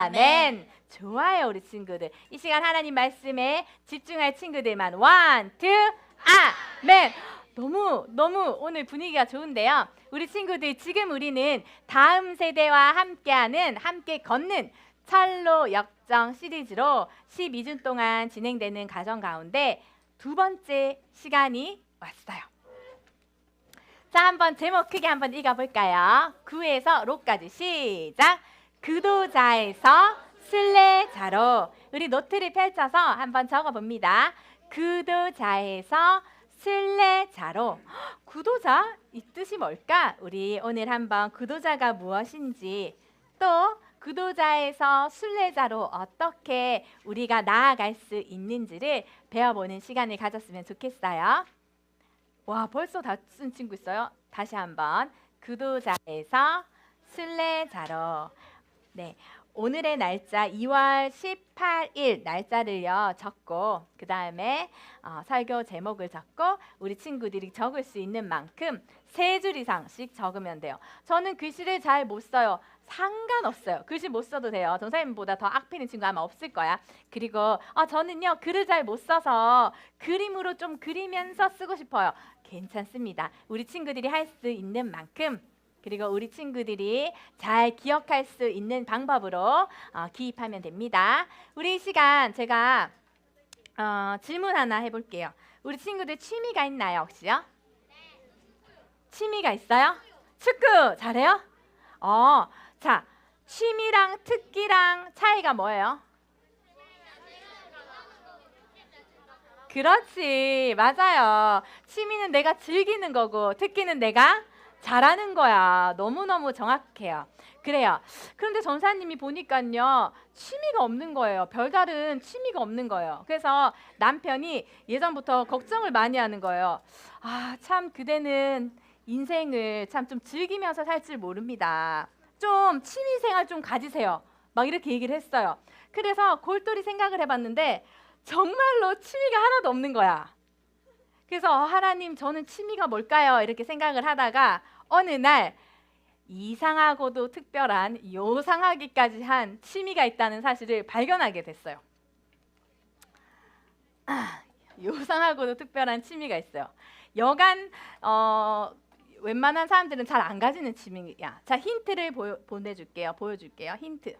아멘. 좋아요, 우리 친구들. 이 시간 하나님 말씀에 집중할 친구들만 원, 투, 아멘. 너무 오늘 분위기가 좋은데요. 우리 친구들 지금 우리는 다음 세대와 함께 걷는 철로 역정 시리즈로 12주 동안 진행되는 과정 가운데 두 번째 시간이 왔어요. 자, 한번 제목 크게 한번 읽어볼까요? 9에서 로까지 시작. 구도자에서 순례자로. 우리 노트를 펼쳐서 한번 적어봅니다. 구도자에서 순례자로. 구도자? 이 뜻이 뭘까? 우리 오늘 한번 구도자가 무엇인지, 또 구도자에서 순례자로 어떻게 우리가 나아갈 수 있는지를 배워보는 시간을 가졌으면 좋겠어요. 와, 벌써 다 쓴 친구 있어요? 다시 한번. 구도자에서 순례자로. 네, 오늘의 날짜 2월 18일 날짜를요 적고, 그 다음에 설교 제목을 적고 우리 친구들이 적을 수 있는 만큼 3줄 이상씩 적으면 돼요. 저는 글씨를 잘 못 써요. 상관없어요. 글씨 못 써도 돼요. 전사님보다 더 악피는 친구 아마 없을 거야. 그리고 저는요 글을 잘 못 써서 그림으로 좀 그리면서 쓰고 싶어요. 괜찮습니다. 우리 친구들이 할 수 있는 만큼, 그리고 우리 친구들이 잘 기억할 수 있는 방법으로 기입하면 됩니다. 우리 이 시간 제가 질문 하나 해볼게요. 우리 친구들 취미가 있나요, 혹시요? 취미가 있어요? 축구 잘해요? 자, 취미랑 특기랑 차이가 뭐예요? 그렇지, 맞아요. 취미는 내가 즐기는 거고 특기는 내가 잘하는 거야. 너무너무 정확해요. 그래요. 그런데 전사님이 보니까요 취미가 없는 거예요. 별다른 취미가 없는 거예요. 그래서 남편이 예전부터 걱정을 많이 하는 거예요. 참 그대는 인생을 참 좀 즐기면서 살 줄 모릅니다. 좀 취미생활 좀 가지세요. 막 이렇게 얘기를 했어요. 그래서 골똘히 생각을 해봤는데 정말로 취미가 하나도 없는 거야. 그래서 하나님, 저는 취미가 뭘까요? 이렇게 생각을 하다가 어느 날 이상하고도 특별한 요상하기까지 한 취미가 있다는 사실을 발견하게 됐어요. 요상하고도 특별한 취미가 있어요. 여간 웬만한 사람들은 잘 안 가지는 취미야. 자, 힌트를 보여줄게요. 힌트.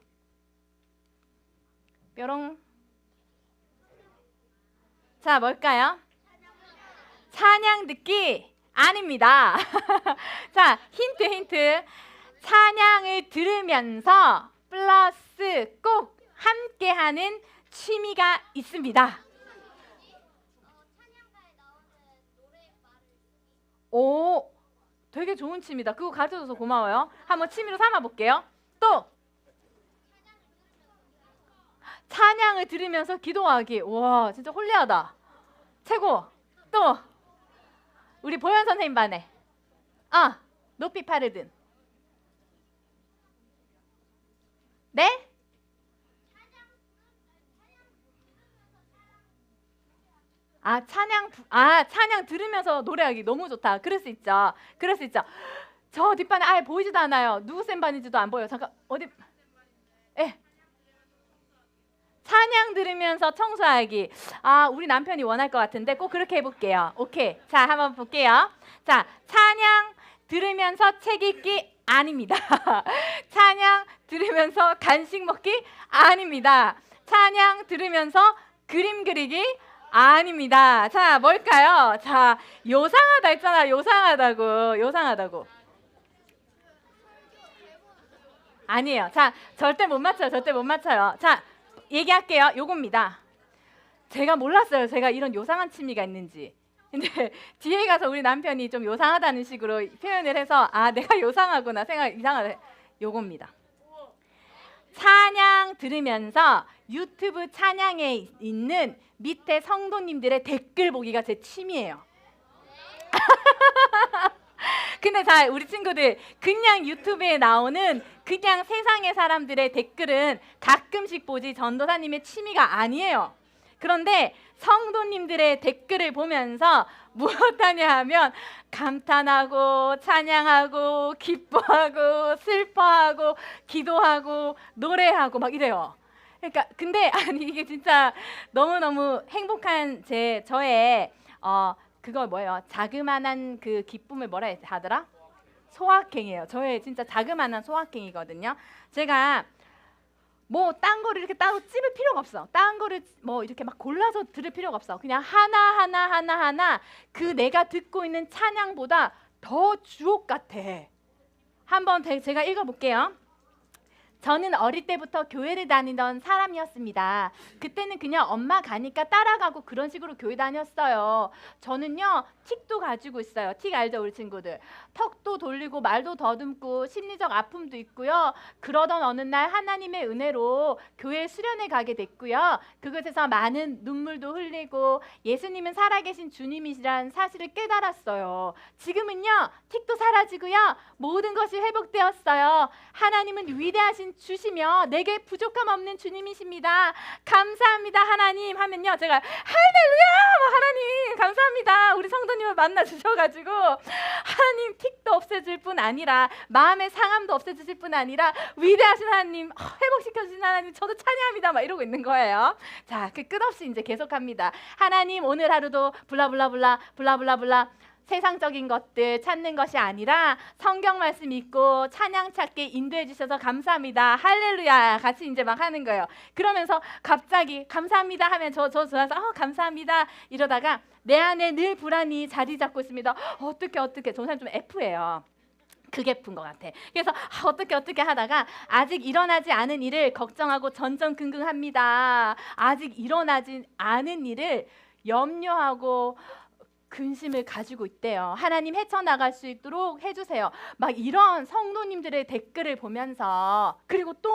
뾰롱. 자, 뭘까요? 찬양 듣기 아닙니다. 자, 힌트. 찬양을 들으면서 플러스 꼭 함께하는 취미가 있습니다. 오, 되게 좋은 취미다. 그거 가르쳐줘서 고마워요. 한번 취미로 삼아볼게요. 또 찬양을 들으면서 기도하기. 와, 진짜 홀리하다. 최고. 또 우리 보현 선생님 반에 높이 팔을 든. 네? 찬양 들으면서 노래하기 너무 좋다. 그럴 수 있죠. 저 뒷반에 아예 보이지도 않아요. 누구 쌤 반인지도 안 보여요. 잠깐, 어디? 찬양 들으면서 청소하기. 우리 남편이 원할 것 같은데 꼭 그렇게 해볼게요. 오케이. 자, 한번 볼게요. 자, 찬양 들으면서 책 읽기 아닙니다. 찬양 들으면서 간식 먹기 아닙니다. 찬양 들으면서 그림 그리기 아닙니다. 자, 뭘까요? 자, 요상하다 했잖아. 요상하다고. 아니에요. 자, 절대 못 맞춰요. 자, 얘기할게요. 요겁니다. 제가 몰랐어요. 제가 이런 요상한 취미가 있는지. 근데 뒤에 가서 우리 남편이 좀 요상하다는 식으로 표현을 해서 내가 요상하구나 생각 이상하다. 요겁니다. 찬양 들으면서 유튜브 찬양에 있는 밑에 성도님들의 댓글 보기가 제 취미예요. 근데 자, 우리 친구들, 그냥 유튜브에 나오는 그냥 세상의 사람들의 댓글은 가끔씩 보지 전도사님의 취미가 아니에요. 그런데 성도님들의 댓글을 보면서 무엇하냐 하면 감탄하고 찬양하고 기뻐하고 슬퍼하고 기도하고 노래하고 막 이래요. 그러니까 근데 아니 이게 진짜 너무너무 행복한 저의 그거 뭐예요? 자그마한 그 기쁨을 뭐라 하더라? 소확행이에요. 저의 진짜 자그마한 소확행이거든요. 제가 뭐 딴 거를 이렇게 따로 찝을 필요가 없어. 딴 거를 뭐 이렇게 막 골라서 들을 필요가 없어. 그냥 하나 그 내가 듣고 있는 찬양보다 더 주옥 같아. 한번 제가 읽어볼게요. 저는 어릴 때부터 교회를 다니던 사람이었습니다. 그때는 그냥 엄마 가니까 따라가고 그런 식으로 교회 다녔어요. 저는요 틱도 가지고 있어요. 틱 알죠 우리 친구들? 턱도 돌리고 말도 더듬고 심리적 아픔도 있고요. 그러던 어느 날 하나님의 은혜로 교회 수련회 가게 됐고요. 그곳에서 많은 눈물도 흘리고 예수님은 살아계신 주님이시라는 사실을 깨달았어요. 지금은요 틱도 사라지고요. 모든 것이 회복되었어요. 하나님은 위대하신 주시며 내게 부족함 없는 주님이십니다. 감사합니다 하나님 하면요 제가 할렐루야 하나님 감사합니다. 우리 성도님을 만나 주셔가지고 하나님 틱도 없애줄 뿐 아니라 마음의 상함도 없애주실 뿐 아니라 위대하신 하나님 회복시켜 주신 하나님 저도 찬양합니다 막 이러고 있는 거예요. 자, 그 끝없이 이제 계속합니다. 하나님 오늘 하루도 블라블라블라 세상적인 것들 찾는 것이 아니라 성경 말씀 읽고 찬양 찾게 인도해 주셔서 감사합니다. 할렐루야 같이 이제 막 하는 거예요. 그러면서 갑자기 감사합니다 하면 저 좋아서 감사합니다 이러다가 내 안에 늘 불안이 자리 잡고 있습니다. 어떻게 저 사람 좀 F예요. 그게 F인 것 같아. 그래서 어떻게 하다가 아직 일어나지 않은 일을 걱정하고 전전긍긍합니다. 아직 일어나지 않은 일을 염려하고 근심을 가지고 있대요. 하나님 헤쳐나갈 수 있도록 해주세요. 막 이런 성도님들의 댓글을 보면서 그리고 또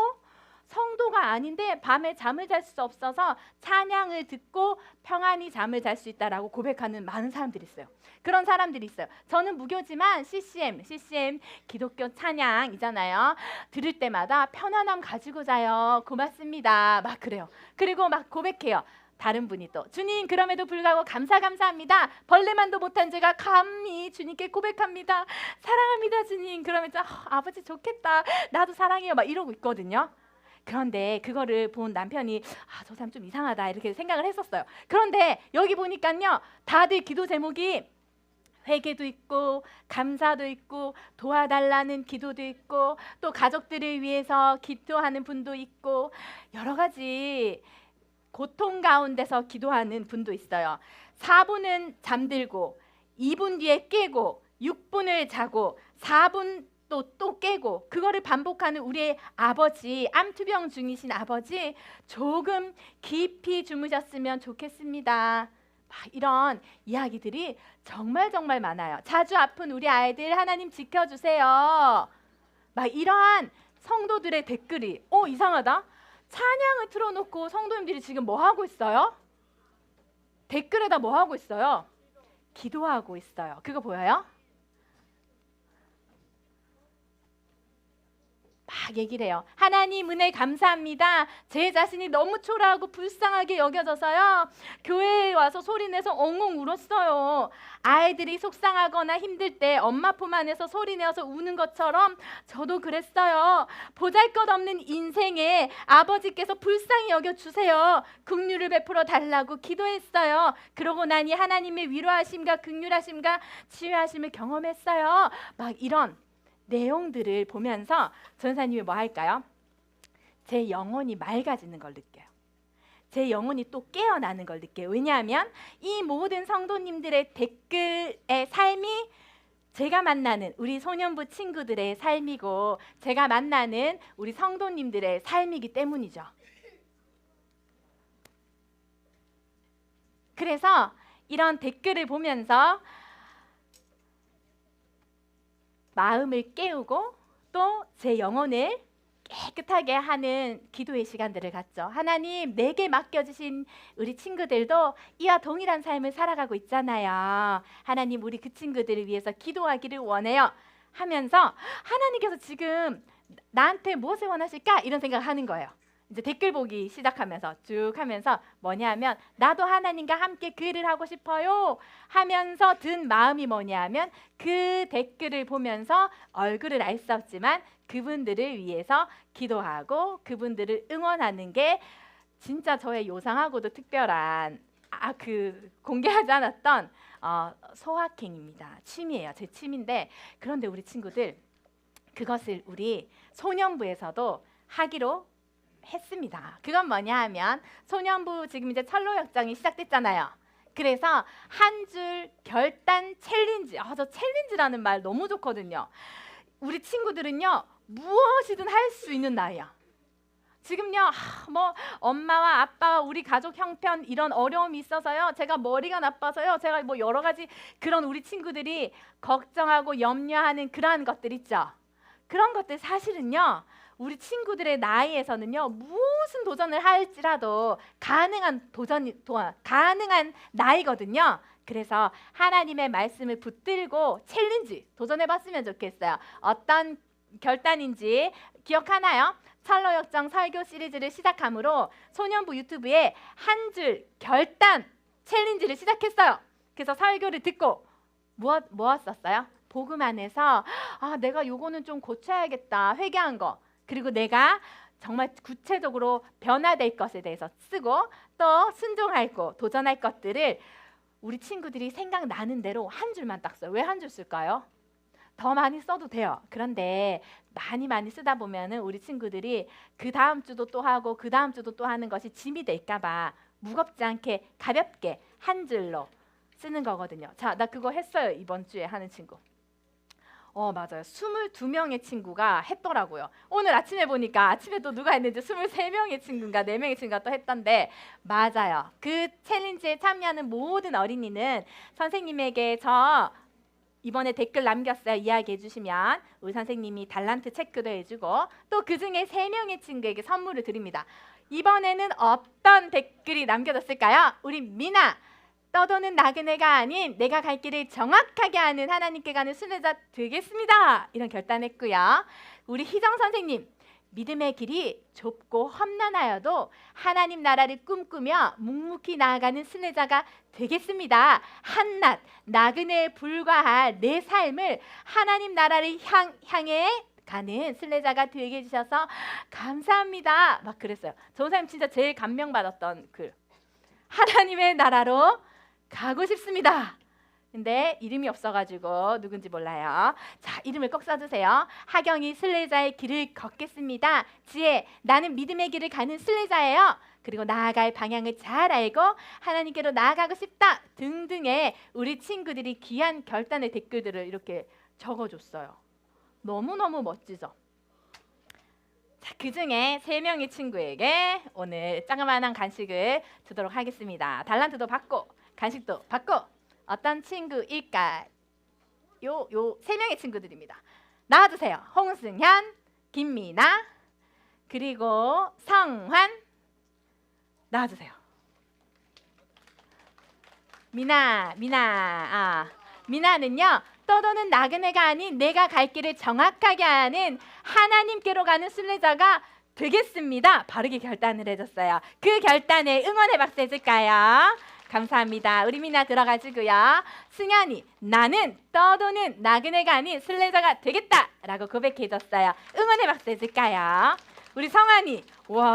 성도가 아닌데 밤에 잠을 잘 수 없어서 찬양을 듣고 평안히 잠을 잘 수 있다라고 고백하는 많은 사람들이 있어요. 그런 사람들이 있어요. 저는 무교지만 CCM 기독교 찬양이잖아요. 들을 때마다 편안함 가지고 자요. 고맙습니다. 막 그래요. 그리고 막 고백해요. 다른 분이 또 주님 그럼에도 불구하고 감사합니다. 벌레만도 못한 제가 감히 주님께 고백합니다. 사랑합니다 주님. 그러면 아버지 좋겠다. 나도 사랑해요. 막 이러고 있거든요. 그런데 그거를 본 남편이 저 사람 좀 이상하다 이렇게 생각을 했었어요. 그런데 여기 보니까요 다들 기도 제목이 회개도 있고 감사도 있고 도와달라는 기도도 있고 또 가족들을 위해서 기도하는 분도 있고 여러 가지 고통 가운데서 기도하는 분도 있어요. 4분은 잠들고 2분 뒤에 깨고 6분을 자고 4분 또 깨고 그거를 반복하는 우리의 아버지, 암투병 중이신 아버지 조금 깊이 주무셨으면 좋겠습니다. 이런 이야기들이 정말 많아요. 자주 아픈 우리 아이들 하나님 지켜주세요. 이러한 성도들의 댓글이 이상하다. 찬양을 틀어놓고 성도님들이 지금 뭐 하고 있어요? 댓글에다 뭐 하고 있어요? 기도하고 있어요. 그거 보여요? 막 얘기를 해요. 하나님 은혜 감사합니다. 제 자신이 너무 초라하고 불쌍하게 여겨져서요. 교회에 와서 소리내서 엉엉 울었어요. 아이들이 속상하거나 힘들 때 엄마 품 안에서 소리내어서 우는 것처럼 저도 그랬어요. 보잘것없는 인생에 아버지께서 불쌍히 여겨주세요. 긍휼을 베풀어 달라고 기도했어요. 그러고 나니 하나님의 위로하심과 긍휼하심과 치유하심을 경험했어요. 막 이런 내용들을 보면서 전사님이 뭐 할까요? 제 영혼이 맑아지는 걸 느껴요. 제 영혼이 또 깨어나는 걸 느껴요. 왜냐하면 이 모든 성도님들의 댓글의 삶이 제가 만나는 우리 소년부 친구들의 삶이고 제가 만나는 우리 성도님들의 삶이기 때문이죠. 그래서 이런 댓글을 보면서 마음을 깨우고 또 제 영혼을 깨끗하게 하는 기도의 시간들을 갖죠. 하나님 내게 맡겨주신 우리 친구들도 이와 동일한 삶을 살아가고 있잖아요. 하나님 우리 그 친구들을 위해서 기도하기를 원해요 하면서 하나님께서 지금 나한테 무엇을 원하실까? 이런 생각을 하는 거예요. 이제 댓글 보기 시작하면서 쭉 하면서 뭐냐면 나도 하나님과 함께 글을 하고 싶어요 하면서 든 마음이 뭐냐면 그 댓글을 보면서 얼굴을 알 수 없지만 그분들을 위해서 기도하고 그분들을 응원하는 게 진짜 저의 요상하고도 특별한 그 공개하지 않았던 소확행입니다. 취미예요. 제 취미인데 그런데 우리 친구들 그것을 우리 소년부에서도 하기로 했습니다. 그건 뭐냐 하면 소년부 지금 이제 철로역정이 시작됐잖아요. 그래서 한 줄 결단 챌린지, 저 챌린지라는 말 너무 좋거든요. 우리 친구들은요 무엇이든 할 수 있는 나이야. 지금요 뭐 엄마와 아빠와 우리 가족 형편 이런 어려움이 있어서요 제가 머리가 나빠서요 제가 뭐 여러 가지 그런 우리 친구들이 걱정하고 염려하는 그러한 것들 있죠. 그런 것들 사실은요 우리 친구들의 나이에서는요 무슨 도전을 할지라도 가능한 가능한 나이거든요. 그래서 하나님의 말씀을 붙들고 챌린지 도전해봤으면 좋겠어요. 어떤 결단인지 기억하나요? 철로역정 설교 시리즈를 시작함으로 소년부 유튜브에 한 줄 결단 챌린지를 시작했어요. 그래서 설교를 듣고 무엇 썼어요? 복음 안에서 내가 요거는 좀 고쳐야겠다 회개한 거 그리고 내가 정말 구체적으로 변화될 것에 대해서 쓰고 또 순종할 거 도전할 것들을 우리 친구들이 생각나는 대로 한 줄만 딱 써요. 왜 한 줄 쓸까요? 더 많이 써도 돼요. 그런데 많이 쓰다 보면은 우리 친구들이 그 다음 주도 또 하고 그 다음 주도 또 하는 것이 짐이 될까 봐 무겁지 않게 가볍게 한 줄로 쓰는 거거든요. 자, 나 그거 했어요. 이번 주에 하는 친구. 맞아요. 22명의 친구가 했더라고요. 오늘 아침에 보니까 아침에 또 누가 했는지 23명의 친구인가 4명의 친구가 또 했던데 맞아요. 그 챌린지에 참여하는 모든 어린이는 선생님에게 이번에 댓글 남겼어요. 이야기해 주시면 우리 선생님이 달란트 체크도 해주고 또 그중에 3명의 친구에게 선물을 드립니다. 이번에는 어떤 댓글이 남겨졌을까요? 우리 미나 떠도는 나그네가 아닌 내가 갈 길을 정확하게 아는 하나님께 가는 순례자 되겠습니다. 이런 결단했고요. 우리 희정 선생님 믿음의 길이 좁고 험난하여도 하나님 나라를 꿈꾸며 묵묵히 나아가는 순례자가 되겠습니다. 한낱 나그네에 불과할 내 삶을 하나님 나라를 향해 가는 순례자가 되게 해주셔서 감사합니다. 막 그랬어요. 전사님 진짜 제일 감명받았던 글. 하나님의 나라로 가고 싶습니다. 근데 이름이 없어가지고 누군지 몰라요. 자, 이름을 꼭 써주세요. 하경이 순례자의 길을 걷겠습니다. 지혜, 나는 믿음의 길을 가는 순례자예요. 그리고 나아갈 방향을 잘 알고 하나님께로 나아가고 싶다 등등의 우리 친구들이 귀한 결단의 댓글들을 이렇게 적어줬어요. 너무너무 멋지죠? 자, 그중에 3명의 친구에게 오늘 조그만한 간식을 주도록 하겠습니다. 달란트도 받고 간식도 받고 어떤 친구일까요? 요 3명의 친구들입니다. 나와주세요. 홍승현, 김미나, 그리고 성환 나와주세요. 미나는요 떠도는 나그네가 아닌 내가 갈 길을 정확하게 아는 하나님께로 가는 순례자가 되겠습니다. 바르게 결단을 해줬어요. 그 결단에 응원의 박수 해줄까요? 감사합니다. 우리 미나 들어가지고요. 승현이 나는 떠도는 나그네가 아닌 순례자가 되겠다 라고 고백해줬어요. 응원의 박수 해줄까요? 우리 성환이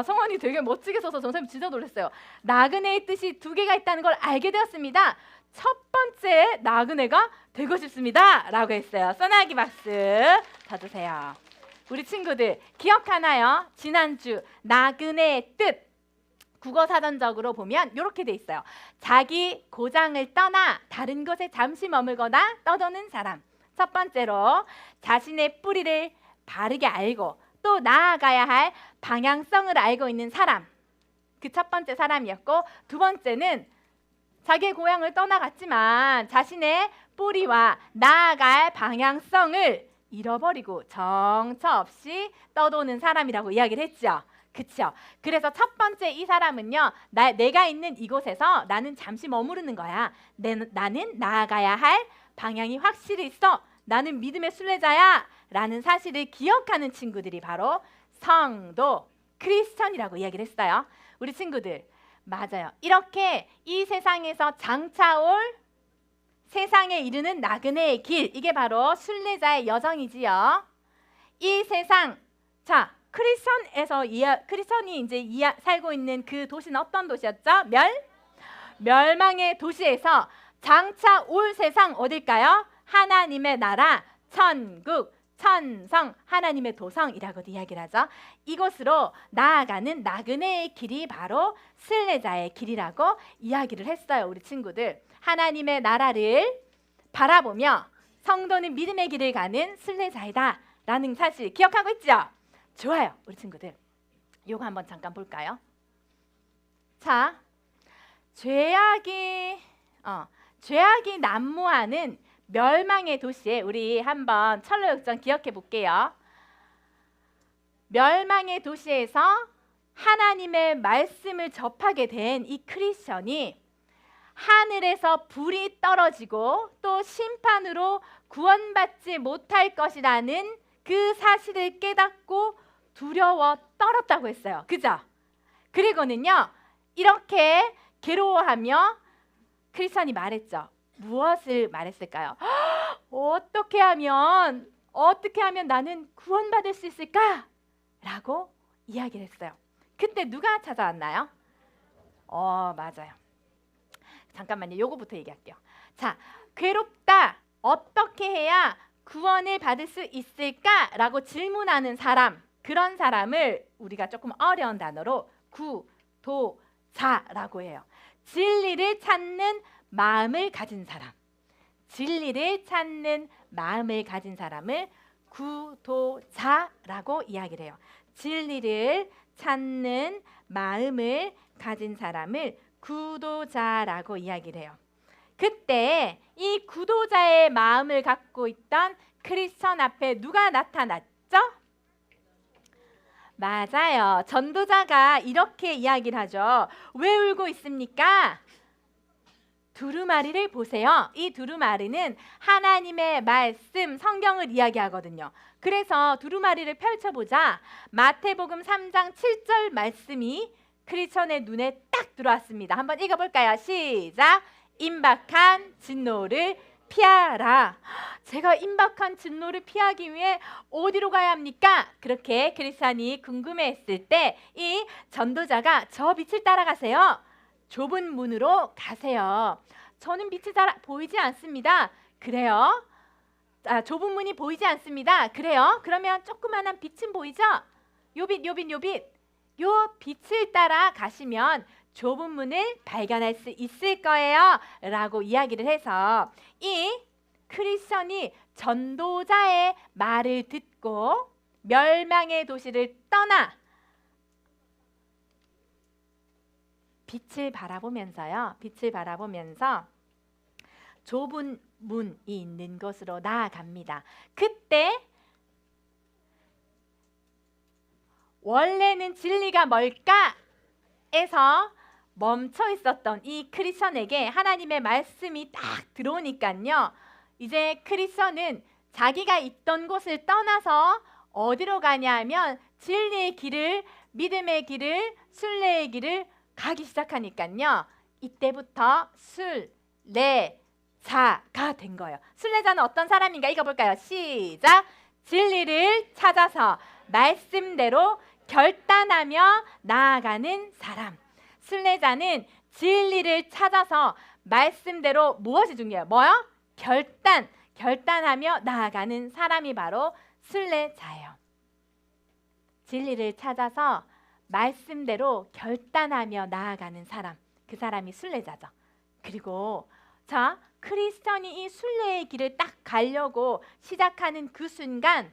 성환이 되게 멋지게 써서 선생님 진짜 놀랐어요. 나그네의 뜻이 2개가 있다는 걸 알게 되었습니다. 첫 번째 나그네가 되고 싶습니다 라고 했어요. 소나기 박수 쳐주세요. 우리 친구들 기억하나요? 지난주 나그네의 뜻 국어사전적으로 보면 이렇게 돼 있어요. 자기 고장을 떠나 다른 곳에 잠시 머물거나 떠도는 사람. 첫 번째로 자신의 뿌리를 바르게 알고 또 나아가야 할 방향성을 알고 있는 사람. 그 첫 번째 사람이었고 두 번째는 자기의 고향을 떠나갔지만 자신의 뿌리와 나아갈 방향성을 잃어버리고 정처 없이 떠도는 사람이라고 이야기를 했죠. 그쵸? 그래서 첫 번째 이 사람은요 내가 있는 이곳에서 나는 잠시 머무르는 거야. 나는 나아가야 할 방향이 확실히 있어. 나는 믿음의 순례자야 라는 사실을 기억하는 친구들이 바로 성도 크리스천이라고 이야기를 했어요. 우리 친구들, 맞아요. 이렇게 이 세상에서 장차올 세상에 이르는 나그네의 길, 이게 바로 순례자의 여정이지요. 이 세상, 자, 크리스천이 이제 살고 있는 그 도시는 어떤 도시였죠? 멸망의 도시에서 장차 올 세상 어딜까요? 하나님의 나라, 천국, 천성, 하나님의 도성이라고도 이야기를 하죠. 이곳으로 나아가는 나그네의 길이 바로 순례자의 길이라고 이야기를 했어요. 우리 친구들, 하나님의 나라를 바라보며 성도는 믿음의 길을 가는 순례자이다 라는 사실 기억하고 있죠? 좋아요. 우리 친구들, 요거 한번 잠깐 볼까요? 자, 죄악이 난무하는 멸망의 도시에 우리 한번 철로역정 기억해 볼게요. 멸망의 도시에서 하나님의 말씀을 접하게 된 이 크리스천이 하늘에서 불이 떨어지고 또 심판으로 구원받지 못할 것이라는 그 사실을 깨닫고 두려워 떨었다고 했어요. 그죠? 그리고는요, 이렇게 괴로워하며 크리스천이 말했죠. 무엇을 말했을까요? 어떻게 하면 나는 구원받을 수 있을까? 라고 이야기를 했어요. 그때 누가 찾아왔나요? 맞아요. 잠깐만요. 요거부터 얘기할게요. 자, 괴롭다. 어떻게 해야 구원을 받을 수 있을까? 라고 질문하는 사람, 그런 사람을 우리가 조금 어려운 단어로 구도자라고 해요. 진리를 찾는 마음을 가진 사람, 진리를 찾는 마음을 가진 사람을 구도자라고 이야기를 해요. 진리를 찾는 마음을 가진 사람을 구도자라고 이야기를 해요. 그때 이 구도자의 마음을 갖고 있던 크리스천 앞에 누가 나타났죠? 맞아요. 전도자가 이렇게 이야기를 하죠. 왜 울고 있습니까? 두루마리를 보세요. 이 두루마리는 하나님의 말씀, 성경을 이야기하거든요. 그래서 두루마리를 펼쳐보자 마태복음 3장 7절 말씀이 크리스천의 눈에 딱 들어왔습니다. 한번 읽어볼까요? 시작! 임박한 진노를 피하라. 제가 임박한 진노를 피하기 위해 어디로 가야 합니까? 그렇게 크리스천이 궁금해했을 때 이 전도자가 저 빛을 따라가세요. 좁은 문으로 가세요. 저는 빛이 잘 보이지 않습니다. 그래요? 좁은 문이 보이지 않습니다. 그래요? 그러면 조그만한 빛은 보이죠? 요 빛. 요 빛을 따라 가시면 좁은 문을 발견할 수 있을 거예요 라고 이야기를 해서 이 크리스천이 전도자의 말을 듣고 멸망의 도시를 떠나 빛을 바라보면서 좁은 문이 있는 곳으로 나아갑니다. 그때 원래는 진리가 뭘까? 에서 멈춰 있었던 이 크리스천에게 하나님의 말씀이 딱 들어오니까요. 이제 크리스천은 자기가 있던 곳을 떠나서 어디로 가냐 하면 진리의 길을, 믿음의 길을, 순례의 길을 가기 시작하니까요. 이때부터 순례자가 된 거예요. 순례자는 어떤 사람인가 읽어볼까요? 시작! 진리를 찾아서 말씀대로 결단하며 나아가는 사람. 순례자는 진리를 찾아서 말씀대로 무엇이 중요해요? 뭐요? 결단하며 나아가는 사람이 바로 순례자예요. 진리를 찾아서 말씀대로 결단하며 나아가는 사람, 그 사람이 순례자죠. 그리고 자, 크리스천이 이 순례의 길을 딱 가려고 시작하는 그 순간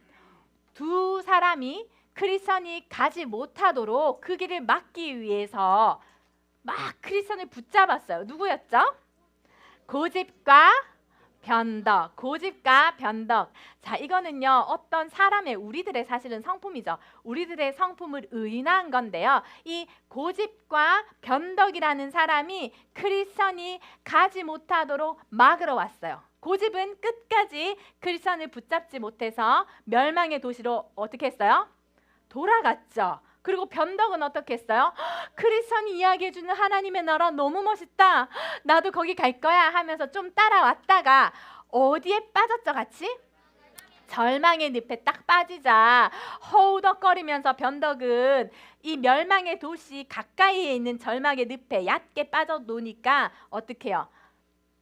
두 사람이 크리스천이 가지 못하도록 그 길을 막기 위해서 막 크리스천을 붙잡았어요. 누구였죠? 고집과 변덕. 자, 이거는요, 어떤 사람의, 우리들의 사실은 성품이죠. 우리들의 성품을 의인한 건데요. 이 고집과 변덕이라는 사람이 크리스천이 가지 못하도록 막으러 왔어요. 고집은 끝까지 크리스천을 붙잡지 못해서 멸망의 도시로 어떻게 했어요? 돌아갔죠. 그리고 변덕은 어떻게 했어요? 크리스천이 이야기해주는 하나님의 나라 너무 멋있다. 나도 거기 갈 거야 하면서 좀 따라왔다가 어디에 빠졌죠 같이? 절망의 늪에 딱 빠지자 허우덕거리면서 변덕은 이 멸망의 도시 가까이에 있는 절망의 늪에 얕게 빠져노니까 어떻게 해요?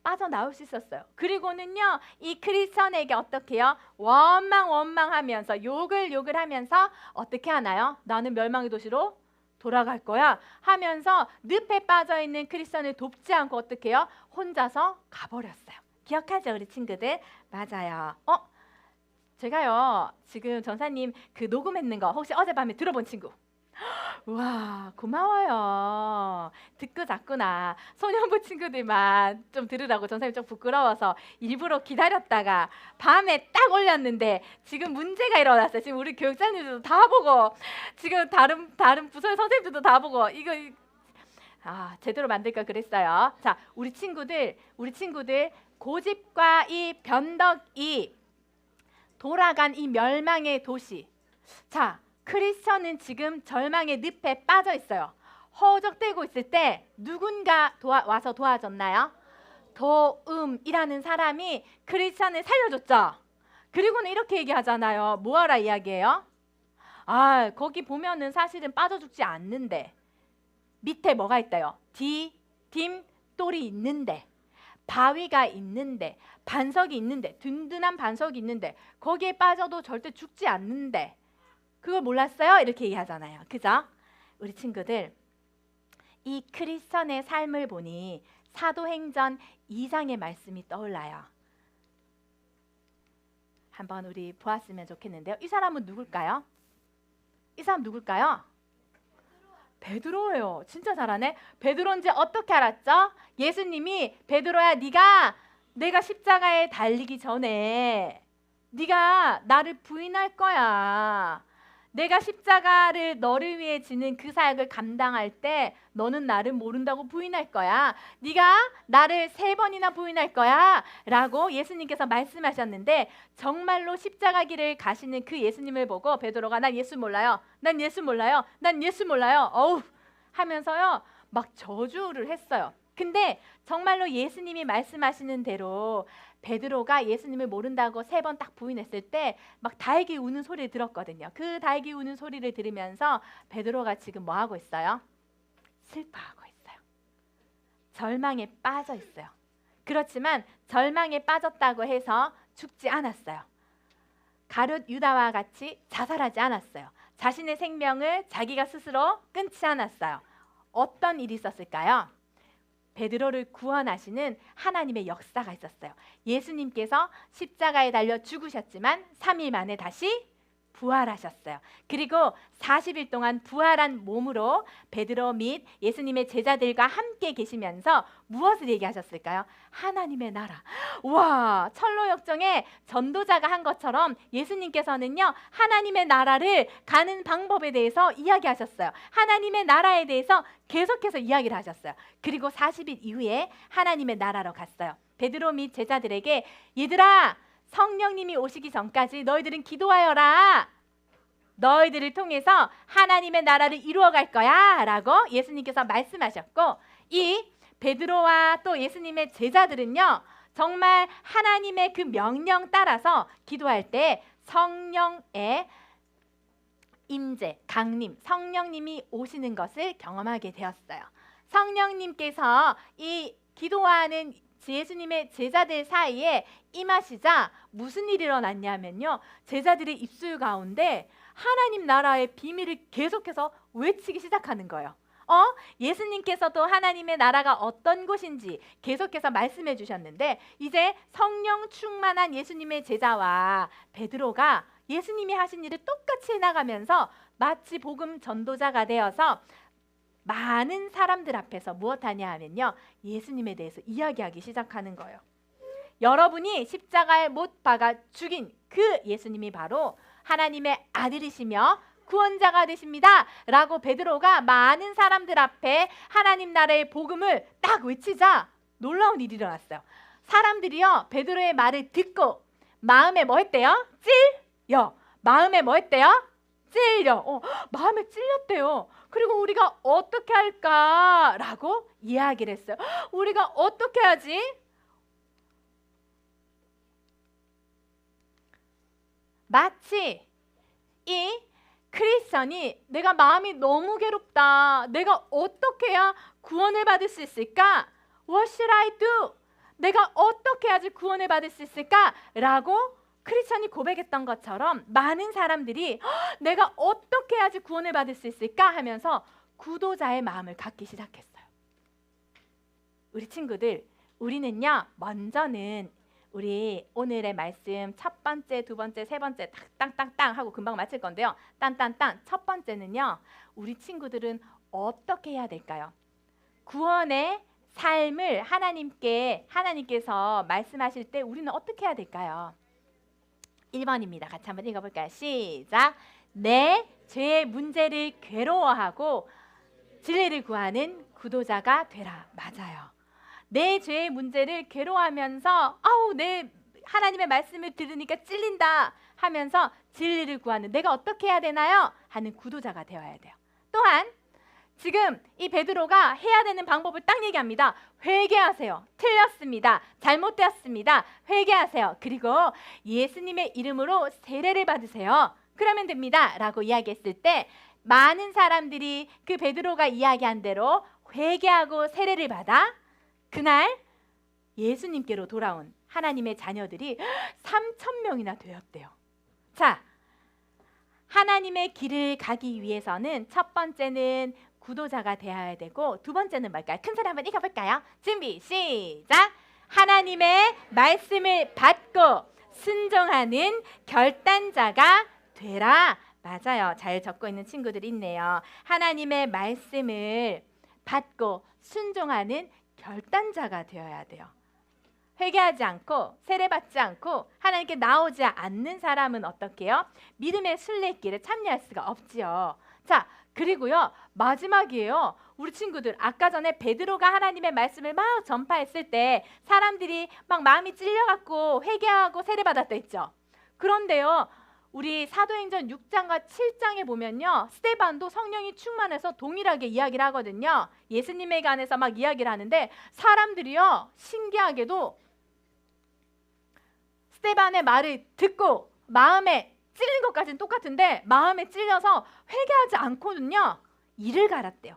빠져나올 수 있었어요. 그리고는요 이 크리스천에게 어떻게 해요? 원망하면서 욕을 하면서 어떻게 하나요? 나는 멸망의 도시로 돌아갈 거야 하면서 늪에 빠져있는 크리스천을 돕지 않고 어떻게 해요? 혼자서 가버렸어요. 기억하죠 우리 친구들? 맞아요. 제가요 지금 전사님 그 녹음했는 거 혹시 어젯밤에 들어본 친구? 와 고마워요. 듣고 잤구나. 소년부 친구들만 좀 들으라고 전사님 좀 부끄러워서 일부러 기다렸다가 밤에 딱 올렸는데 지금 문제가 일어났어요. 지금 우리 교육자님들도 다 보고 지금 다른 부서의 선생님들도 다 보고 이거 제대로 만들 걸 그랬어요. 자 우리 친구들 고집과 이 변덕이 돌아간 이 멸망의 도시. 자 크리스천은 지금 절망의 늪에 빠져 있어요. 허우적대고 있을 때 누군가 와서 도와줬나요? 도움이라는 사람이 크리스천을 살려줬죠. 그리고는 이렇게 얘기하잖아요. 뭐하라 이야기해요? 거기 보면은 사실은 빠져 죽지 않는데 밑에 뭐가 있다요? 딤돌이 있는데 바위가 있는데 반석이 있는데 든든한 반석이 있는데 거기에 빠져도 절대 죽지 않는데 그걸 몰랐어요? 이렇게 얘기하잖아요. 그죠? 우리 친구들 이 크리스천의 삶을 보니 사도행전 2장의 말씀이 떠올라요. 한번 우리 보았으면 좋겠는데요. 이 사람은 누굴까요? 이 사람 누굴까요? 베드로예요. 진짜 잘하네. 베드로인지 어떻게 알았죠? 예수님이 베드로야 내가 십자가에 달리기 전에 네가 나를 부인할 거야. 내가 십자가를 너를 위해 지는 그 사역을 감당할 때 너는 나를 모른다고 부인할 거야. 네가 나를 3번이나 부인할 거야 라고 예수님께서 말씀하셨는데 정말로 십자가 길을 가시는 그 예수님을 보고 베드로가 난 예수 몰라요. 어우 하면서요 막 저주를 했어요. 근데 정말로 예수님이 말씀하시는 대로 베드로가 예수님을 모른다고 3번 딱 부인했을 때 막 달기 우는 소리를 들었거든요. 그 달기 우는 소리를 들으면서 베드로가 지금 뭐 하고 있어요? 슬퍼하고 있어요. 절망에 빠져 있어요. 그렇지만 절망에 빠졌다고 해서 죽지 않았어요. 가룟 유다와 같이 자살하지 않았어요. 자신의 생명을 자기가 스스로 끊지 않았어요. 어떤 일이 있었을까요? 베드로를 구원하시는 하나님의 역사가 있었어요. 예수님께서 십자가에 달려 죽으셨지만 3일 만에 다시 부활하셨어요. 그리고 40일 동안 부활한 몸으로 베드로 및 예수님의 제자들과 함께 계시면서 무엇을 얘기하셨을까요? 하나님의 나라. 와, 철로역정에 전도자가 한 것처럼 예수님께서는요 하나님의 나라를 가는 방법에 대해서 이야기하셨어요. 하나님의 나라에 대해서 계속해서 이야기를 하셨어요. 그리고 40일 이후에 하나님의 나라로 갔어요. 베드로 및 제자들에게 얘들아 성령님이 오시기 전까지 너희들은 기도하여라. 너희들을 통해서 하나님의 나라를 이루어갈 거야 라고 예수님께서 말씀하셨고 이 베드로와 또 예수님의 제자들은요 정말 하나님의 그 명령 따라서 기도할 때 성령의 임재, 강림, 성령님이 오시는 것을 경험하게 되었어요. 성령님께서 이 기도하는 예수님의 제자들 사이에 임하시자 무슨 일이 일어났냐면요. 제자들의 입술 가운데 하나님 나라의 비밀을 계속해서 외치기 시작하는 거예요. 예수님께서도 하나님의 나라가 어떤 곳인지 계속해서 말씀해 주셨는데 이제 성령 충만한 예수님의 제자와 베드로가 예수님이 하신 일을 똑같이 해나가면서 마치 복음 전도자가 되어서 많은 사람들 앞에서 무엇하냐 하면요. 예수님에 대해서 이야기하기 시작하는 거예요. 여러분이 십자가에 못 박아 죽인 그 예수님이 바로 하나님의 아들이시며 구원자가 되십니다 라고 베드로가 많은 사람들 앞에 하나님 나라의 복음을 딱 외치자 놀라운 일이 일어났어요. 사람들이요 베드로의 말을 듣고 마음에 뭐 했대요? 찔려. 마음에 뭐 했대요? 마음에 찔렸대요. 그리고 우리가 어떻게 할까라고 이야기를 했어요. 우리가 어떻게 하지? 마치 이 크리스천이 내가 마음이 너무 괴롭다. 내가 어떻게 해야 구원을 받을 수 있을까? What should I do? 내가 어떻게 해야지 구원을 받을 수 있을까? 라고 크리스천이 고백했던 것처럼 많은 사람들이 내가 어떻게 해야지 구원을 받을 수 있을까? 하면서 구도자의 마음을 갖기 시작했어요. 우리 친구들, 우리는요, 먼저는 우리 오늘의 말씀 첫 번째, 두 번째, 세 번째 땅땅땅 하고 금방 마칠 건데요. 딴딴딴 첫 번째는요. 우리 친구들은 어떻게 해야 될까요? 구원의 삶을 하나님께서 말씀하실 때 우리는 어떻게 해야 될까요? 1번입니다. 같이 한번 읽어볼까요? 시작! 내 죄의 문제를 괴로워하고 진리를 구하는 구도자가 되라. 맞아요. 내 죄의 문제를 괴로워하면서 내 하나님의 말씀을 들으니까 찔린다 하면서 진리를 구하는 내가 어떻게 해야 되나요? 하는 구도자가 되어야 돼요. 또한 지금 이 베드로가 해야 되는 방법을 딱 얘기합니다. 회개하세요. 틀렸습니다. 잘못되었습니다. 회개하세요. 그리고 예수님의 이름으로 세례를 받으세요. 그러면 됩니다. 라고 이야기했을 때 많은 사람들이 그 베드로가 이야기한 대로 회개하고 세례를 받아 그날 예수님께로 돌아온 하나님의 자녀들이 3,000명이나 되었대요. 자, 하나님의 길을 가기 위해서는 첫 번째는 구도자가 되어야 되고 두 번째는 뭘까요? 큰 소리 한번 읽어볼까요? 준비 시작! 하나님의 말씀을 받고 순종하는 결단자가 되라. 맞아요. 잘 적고 있는 친구들이 있네요. 하나님의 말씀을 받고 순종하는 결단자가 되어야 돼요. 회개하지 않고 세례받지 않고 하나님께 나오지 않는 사람은 어떻게 해요? 믿음의 순례길에 참여할 수가 없지요. 자, 그리고요. 마지막이에요. 우리 친구들 아까 전에 베드로가 하나님의 말씀을 막 전파했을 때 사람들이 막 마음이 찔려갖고 회개하고 세례받았다 했죠. 그런데요. 우리 사도행전 6장과 7장에 보면요. 스데반도 성령이 충만해서 동일하게 이야기를 하거든요. 예수님에 관해서 막 이야기를 하는데 사람들이요. 신기하게도 스데반의 말을 듣고 마음에 찔린 것까지는 똑같은데 마음에 찔려서 회개하지 않고는요. 이를 갈았대요.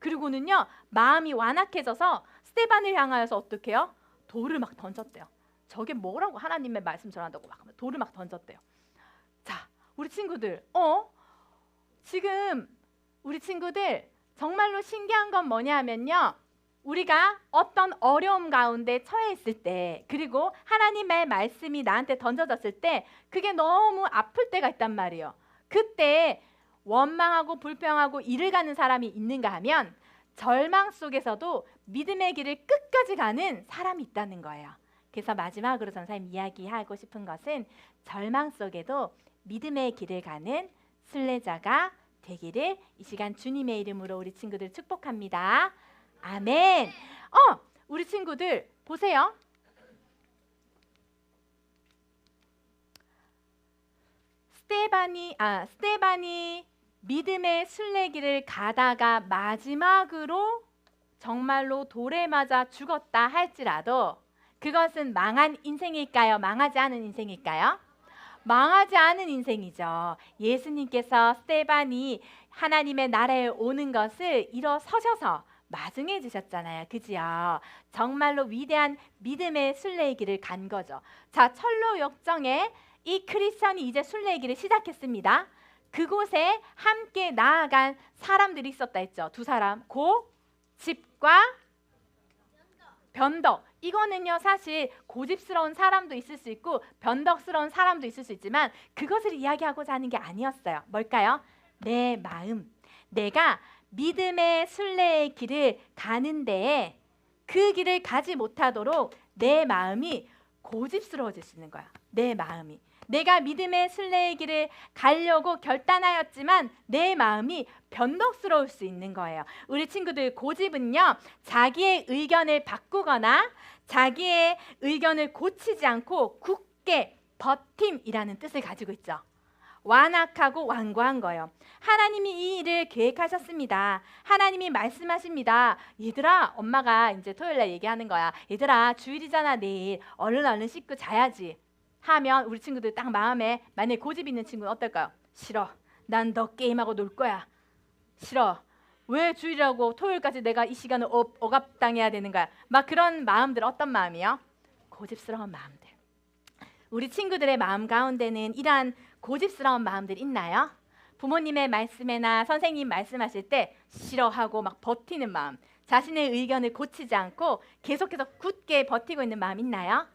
그리고는요. 마음이 완악해져서 스데반을 향하여서 어떻게 해요? 돌을 막 던졌대요. 저게 뭐라고 하나님의 말씀 전한다고 막 돌을 막 던졌대요. 자, 우리 친구들, 지금 우리 친구들 정말로 신기한 건 뭐냐면요. 우리가 어떤 어려움 가운데 처해 있을 때 그리고 하나님의 말씀이 나한테 던져졌을 때 그게 너무 아플 때가 있단 말이에요. 그때 원망하고 불평하고 이를 가는 사람이 있는가 하면 절망 속에서도 믿음의 길을 끝까지 가는 사람이 있다는 거예요. 그래서 마지막으로 전사님 이야기하고 싶은 것은 절망 속에도 믿음의 길을 가는 순례자가 되기를 이 시간 주님의 이름으로 우리 친구들 축복합니다. 아멘. 우리 친구들 보세요. 스데반이 믿음의 순례길을 가다가 마지막으로 정말로 돌에 맞아 죽었다 할지라도 그것은 망한 인생일까요? 망하지 않은 인생일까요? 망하지 않은 인생이죠. 예수님께서 스데반이 하나님의 나라에 오는 것을 일어서셔서 마중해 주셨잖아요. 그지요? 정말로 위대한 믿음의 순례의 길을 간 거죠. 자, 철로 역정에 이 크리스천이 이제 순례의 길을 시작했습니다. 그곳에 함께 나아간 사람들이 있었다 했죠. 두 사람, 고집과 변덕. 이거는요 사실 고집스러운 사람도 있을 수 있고 변덕스러운 사람도 있을 수 있지만 그것을 이야기하고자 하는 게 아니었어요. 뭘까요? 내 마음. 내가 믿음의 순례의 길을 가는데 그 길을 가지 못하도록 내 마음이 고집스러워질 수 있는 거야. 내 마음이. 내가 믿음의 순례의 길을 가려고 결단하였지만 내 마음이 변덕스러울 수 있는 거예요. 우리 친구들 고집은요. 자기의 의견을 바꾸거나 자기의 의견을 고치지 않고 굳게 버팀이라는 뜻을 가지고 있죠. 완악하고 완고한 거예요. 하나님이 이 일을 계획하셨습니다. 하나님이 말씀하십니다. 얘들아, 엄마가 이제 토요일날 얘기하는 거야. 얘들아, 주일이잖아. 내일 얼른 씻고 자야지 하면 우리 친구들 딱 마음에 만약에 고집 있는 친구는 어떨까요? 싫어. 난 너 게임하고 놀 거야. 싫어. 왜 주일이라고 토요일까지 내가 이 시간을 억압당해야 되는 거야? 막 그런 마음들, 어떤 마음이요? 고집스러운 마음들. 우리 친구들의 마음 가운데는 이러한 고집스러운 마음들 있나요? 부모님의 말씀이나 선생님 말씀하실 때 싫어하고 막 버티는 마음, 자신의 의견을 고치지 않고 계속해서 굳게 버티고 있는 마음 있나요?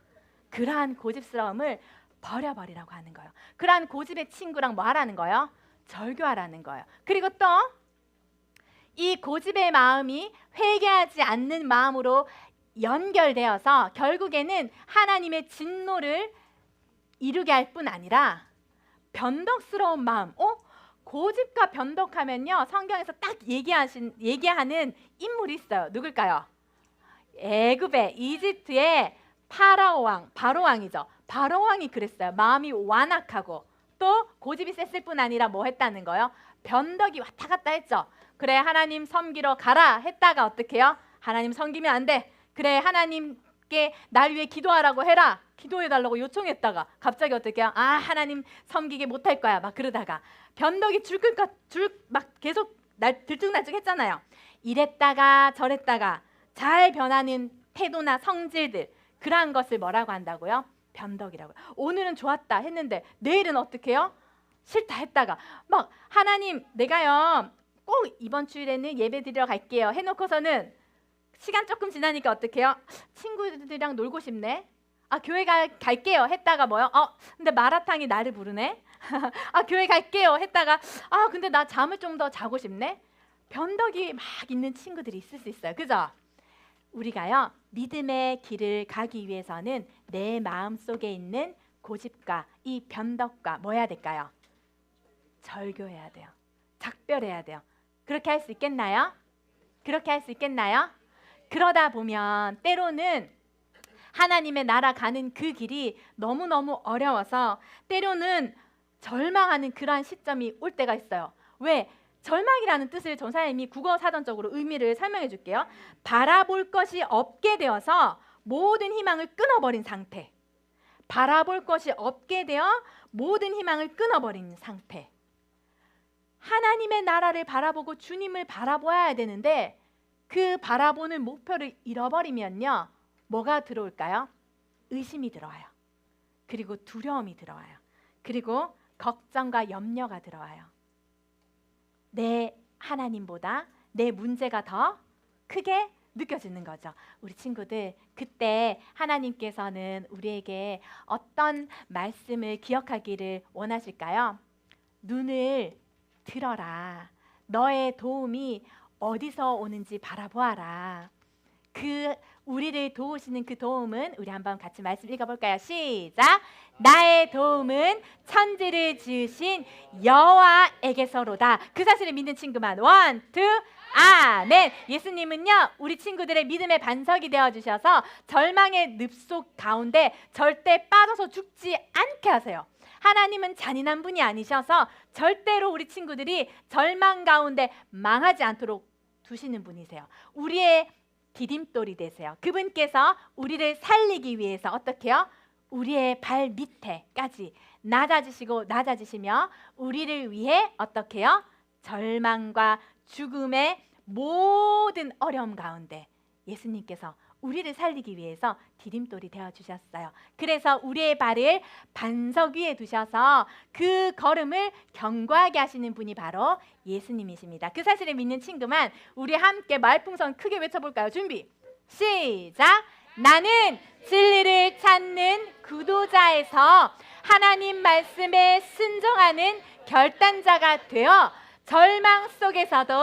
그러한 고집스러움을 버려버리라고 하는 거예요. 그러한 고집의 친구랑 뭐 하라는 거예요? 절교하라는 거예요. 그리고 또 이 고집의 마음이 회개하지 않는 마음으로 연결되어서 결국에는 하나님의 진노를 이루게 할 뿐 아니라 변덕스러운 마음. 고집과 변덕하면요, 성경에서 딱 얘기하는 인물이 있어요. 누굴까요? 애굽의 이집트의 바로 왕이죠. 바로 왕이 그랬어요. 마음이 완악하고 또 고집이 셌을 뿐 아니라 뭐 했다는 거예요? 변덕이 왔다 갔다 했죠. 그래, 하나님 섬기러 가라 했다가 어떻게 해요? 하나님 섬기면 안 돼. 그래, 하나님께 날 위해 기도하라고 해라. 기도해달라고 요청했다가 갑자기 어떻게 해요? 하나님 섬기게 못할 거야. 막 그러다가 변덕이 막 계속 들쭉날쭉 했잖아요. 이랬다가 저랬다가 잘 변하는 태도나 성질들, 그러한 것을 뭐라고 한다고요? 변덕이라고요. 오늘은 좋았다 했는데 내일은 어떻게 해요? 싫다 했다가 막 하나님, 내가요 꼭 이번 주일에는 예배 드리러 갈게요 해놓고서는 시간 조금 지나니까 어떻게 해요? 친구들이랑 놀고 싶네. 교회 갈게요 했다가 뭐요? 근데 마라탕이 나를 부르네. 교회 갈게요 했다가 근데 나 잠을 좀 더 자고 싶네. 변덕이 막 있는 친구들이 있을 수 있어요. 그죠? 우리가요, 믿음의 길을 가기 위해서는 내 마음속에 있는 고집과 이 변덕과 뭐 해야 될까요? 절교해야 돼요. 작별해야 돼요. 그렇게 할 수 있겠나요? 그렇게 할 수 있겠나요? 그러다 보면 때로는 하나님의 나라 가는 그 길이 너무너무 어려워서 때로는 절망하는 그러한 시점이 올 때가 있어요. 왜? 절망이라는 뜻을 전사님이 국어 사전적으로 의미를 설명해 줄게요. 바라볼 것이 없게 되어서 모든 희망을 끊어버린 상태. 바라볼 것이 없게 되어 모든 희망을 끊어버린 상태. 하나님의 나라를 바라보고 주님을 바라보아야 되는데 그 바라보는 목표를 잃어버리면요, 뭐가 들어올까요? 의심이 들어와요. 그리고 두려움이 들어와요. 그리고 걱정과 염려가 들어와요. 내 하나님보다 내 문제가 더 크게 느껴지는 거죠. 우리 친구들, 그때 하나님께서는 우리에게 어떤 말씀을 기억하기를 원하실까요? 눈을 들어라. 너의 도움이 어디서 오는지 바라보아라. 우리를 도우시는 그 도움은, 우리 한번 같이 말씀 읽어볼까요? 시작. 나의 도움은 천지를 지으신 여호와에게서로다. 그 사실을 믿는 친구만. 원, 투, 아멘. 예수님은요, 우리 친구들의 믿음의 반석이 되어주셔서 절망의 늪속 가운데 절대 빠져서 죽지 않게 하세요. 하나님은 잔인한 분이 아니셔서 절대로 우리 친구들이 절망 가운데 망하지 않도록 두시는 분이세요. 우리의 디딤돌이 되세요. 그분께서 우리를 살리기 위해서 어떻게 해요? 우리의 발 밑에까지 낮아지시며 우리를 위해 어떻게 해요? 절망과 죽음의 모든 어려움 가운데 예수님께서 우리를 살리기 위해서 디딤돌이 되어주셨어요. 그래서 우리의 발을 반석 위에 두셔서 그 걸음을 견고하게 하시는 분이 바로 예수님이십니다. 그 사실을 믿는 친구만 우리 함께 말풍선 크게 외쳐볼까요? 준비 시작. 나는 진리를 찾는 구도자에서 하나님 말씀에 순종하는 결단자가 되어 절망 속에서도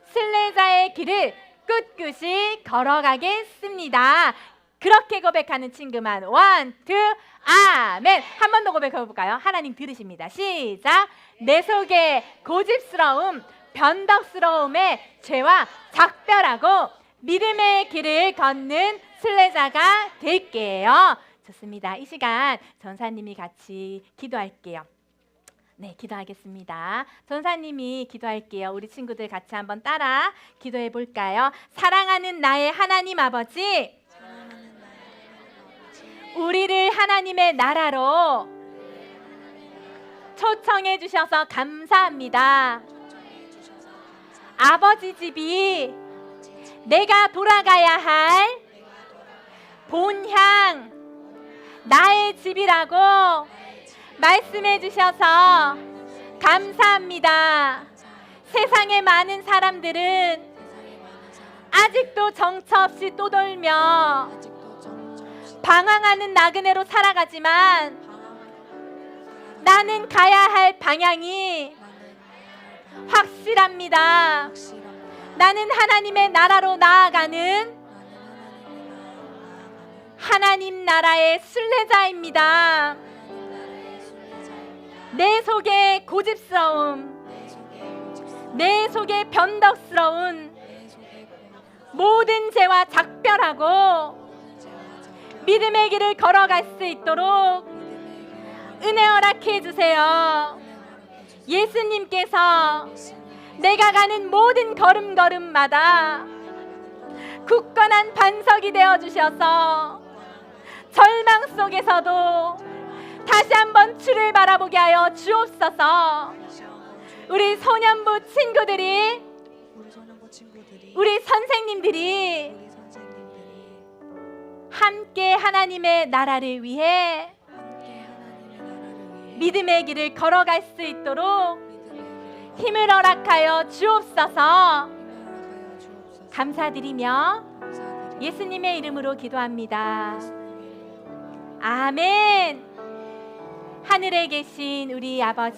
순례자의 길을 꿋꿋이 걸어가겠습니다. 그렇게 고백하는 친구만. 원, 투, 아멘. 한 번 더 고백해볼까요? 하나님 들으십니다. 시작. 내 속에 고집스러움, 변덕스러움의 죄와 작별하고 믿음의 길을 걷는 순례자가 될게요. 좋습니다. 이 시간 전사님이 같이 기도할게요. 네, 기도하겠습니다. 전사님이 기도할게요. 우리 친구들 같이 한번 따라 기도해 볼까요? 사랑하는 나의 하나님 아버지, 우리를 하나님의 나라로 초청해 주셔서 감사합니다. 아버지 집이 내가 돌아가야 할 본향 나의 집이라고 말씀해 주셔서 감사합니다. 세상의 많은 사람들은 아직도 정처 없이 떠돌며 방황하는 나그네로 살아가지만 나는 가야 할 방향이 확실합니다. 나는 하나님의 나라로 나아가는 하나님 나라의 순례자입니다. 내 속에 고집스러움, 내 속에 변덕스러운 모든 죄와 작별하고 믿음의 길을 걸어갈 수 있도록 은혜 허락해 주세요. 예수님께서 내가 가는 모든 걸음걸음마다 굳건한 반석이 되어 주셔서 절망 속에서도 다시 한번 주를 바라보게 하여 주옵소서. 우리 소년부 친구들이, 우리 선생님들이 함께 하나님의 나라를 위해 믿음의 길을 걸어갈 수 있도록 힘을 허락하여 주옵소서. 감사드리며 예수님의 이름으로 기도합니다. 아멘. 하늘에 계신 우리 아버지,